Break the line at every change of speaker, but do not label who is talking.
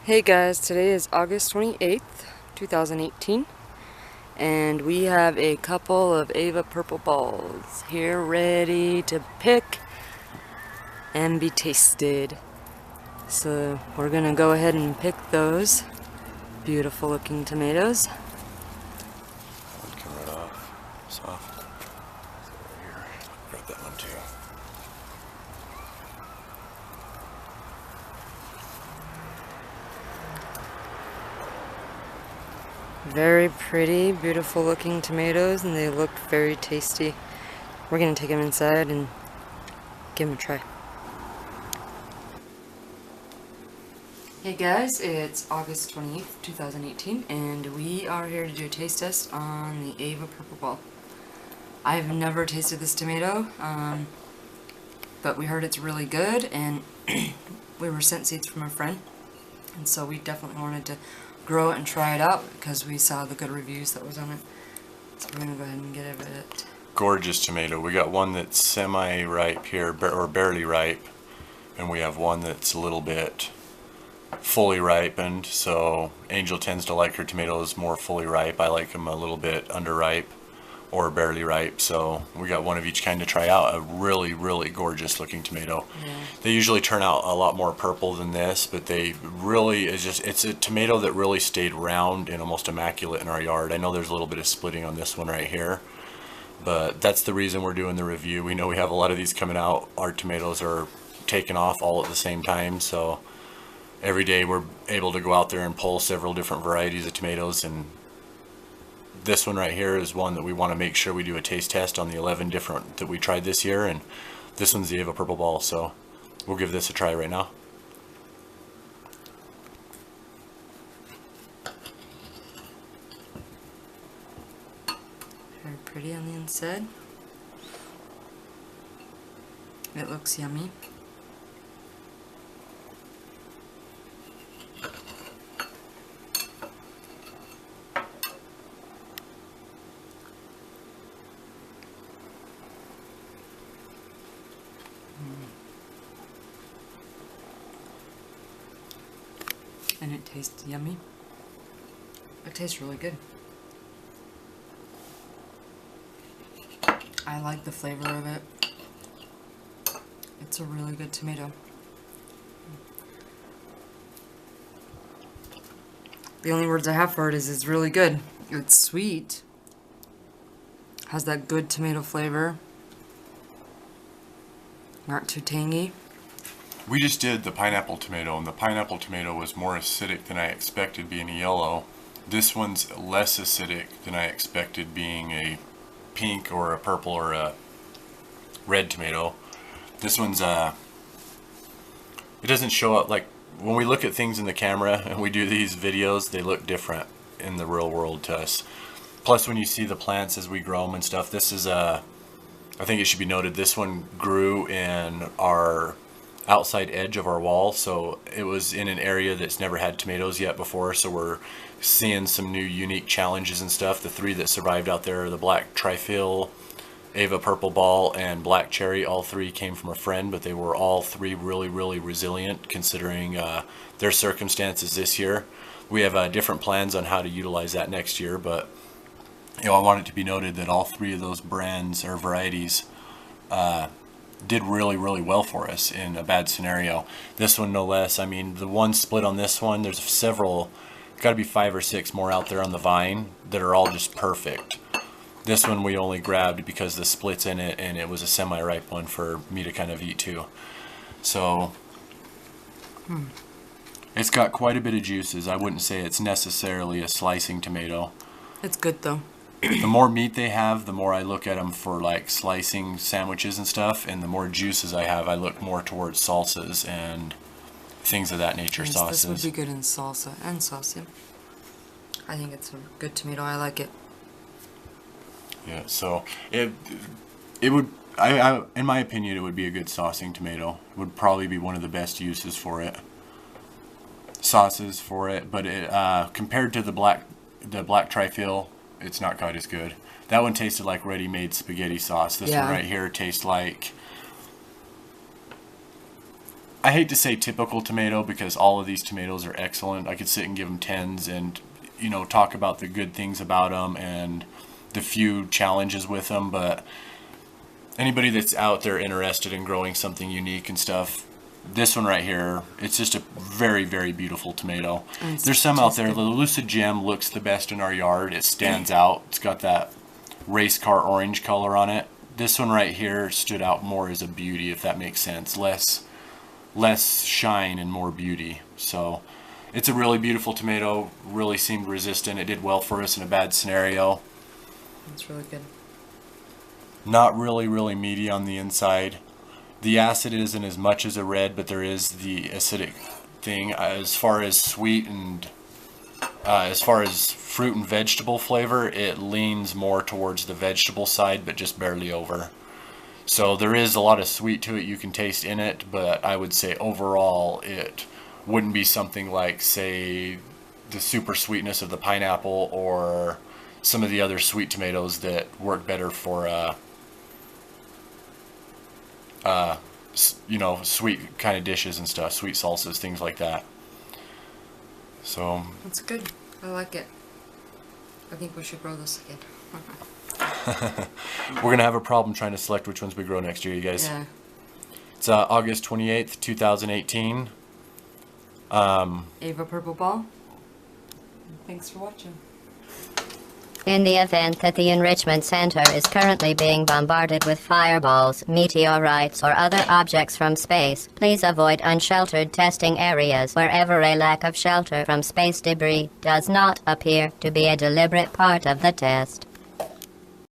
Hey guys, today is August 28th, 2018, and we have a couple of Ava purple balls here ready to pick and be tasted. So we're gonna go ahead and pick those beautiful looking tomatoes.
That one come right off. Soft. Over here. Grab that one too.
Very pretty, beautiful looking tomatoes, and they look very tasty. We're gonna take them inside and give them a try. Hey guys, it's August 28th, 2018, and we are here to do a taste test on the Ava Purple Ball. I've never tasted this tomato, but we heard it's really good, and we were sent seeds from a friend, and so we definitely wanted to grow it and try it out because we saw the good reviews that was on it. So we're going to go ahead and get it.
Gorgeous tomato. We got one that's semi-ripe here, or barely ripe, and we have one that's a little bit fully ripened. So Angel tends to like her tomatoes more fully ripe. I like them a little bit underripe or barely ripe. So we got one of each kind to try out. A really, really gorgeous looking tomato.
Yeah.
They usually turn out a lot more purple than this, but they really it's a tomato that really stayed round and almost immaculate in our yard. I know there's a little bit of splitting on this one right here, but that's the reason we're doing the review. We know we have a lot of these coming out. Our tomatoes are taking off all at the same time, so every day we're able to go out there and pull several different varieties of tomatoes, and this one right here is one that we want to make sure we do a taste test on the 11 different that we tried this year, and this one's the Ava Purple Ball, so we'll give this a try right now.
Very pretty on the inside. It looks yummy. And it tastes yummy. It tastes really good. I like the flavor of it. It's a really good tomato. The only words I have for it is it's really good. It's sweet. Has that good tomato flavor. Not too tangy.
We just did the pineapple tomato, and the pineapple tomato was more acidic than I expected, being a yellow. This one's less acidic than I expected, being a pink or a purple or a red tomato. This one's it doesn't show up, like when we look at things in the camera and we do these videos, they look different in the real world to us. Plus, when you see the plants as we grow them and stuff, this is I think it should be noted, this one grew in our outside edge of our wall, so it was in an area that's never had tomatoes yet before, so we're seeing some new unique challenges and stuff. The three that survived out there are the Black Trifil, Ava Purple Ball, and Black Cherry. All three came from a friend, but they were all three really, really resilient considering their circumstances this year. We have different plans on how to utilize that next year, but I want it to be noted that all three of those brands or varieties did really, really well for us in a bad scenario. This one no less. I mean, the one split on this one, there's several, got to be 5 or 6 more out there on the vine that are all just perfect. This one we only grabbed because the split's in it, and it was a semi-ripe one for me to kind of eat too. So it's got quite a bit of juices. I wouldn't say it's necessarily a slicing tomato.
It's good though.
The more meat they have, the more I look at them for like slicing sandwiches and stuff, and the more juices I have, I look more towards salsas and things of that nature.
Yes,
sauces.
this would be good in salsa and salsa. I think it's a good tomato. I like it.
Yeah, so it would, I in my opinion, it would be a good saucing tomato. It would probably be one of the best uses for it. Sauces for it, but it compared to the black trifil, it's not quite as good. That one tasted like ready-made spaghetti sauce. This one right here tastes like I hate to say typical tomato because all of these tomatoes are excellent. I could sit and give them 10s and, you know, talk about the good things about them and the few challenges with them, but anybody that's out there interested in growing something unique and stuff, this one right here, it's just a very, very beautiful tomato. There's some out there. The Lucid Gem looks the best in our yard. It stands out. It's got that race car orange color on it. This one right here stood out more as a beauty, if that makes sense. Less shine and more beauty. So it's a really beautiful tomato. Really seemed resistant. It did well for us in a bad scenario.
It's really good.
Not really meaty on the inside. The acid isn't as much as a red, but there is the acidic thing. As far as sweet and as far as fruit and vegetable flavor, it leans more towards the vegetable side, but just barely over. So there is a lot of sweet to it you can taste in it, but I would say overall it wouldn't be something like, say, the super sweetness of the pineapple or some of the other sweet tomatoes that work better for you know, sweet kind of dishes and stuff, sweet salsas, things like that. So
That's good. I like it. I think we should grow this again.
we're gonna have a problem trying to select which ones we grow next year, you guys.
Yeah.
It's August 28th, 2018.
Ava Purple Ball. Thanks for watching.
In the event that the Enrichment Center is currently being bombarded with fireballs, meteorites, or other objects from space, please avoid unsheltered testing areas wherever a lack of shelter from space debris does not appear to be a deliberate part of the test.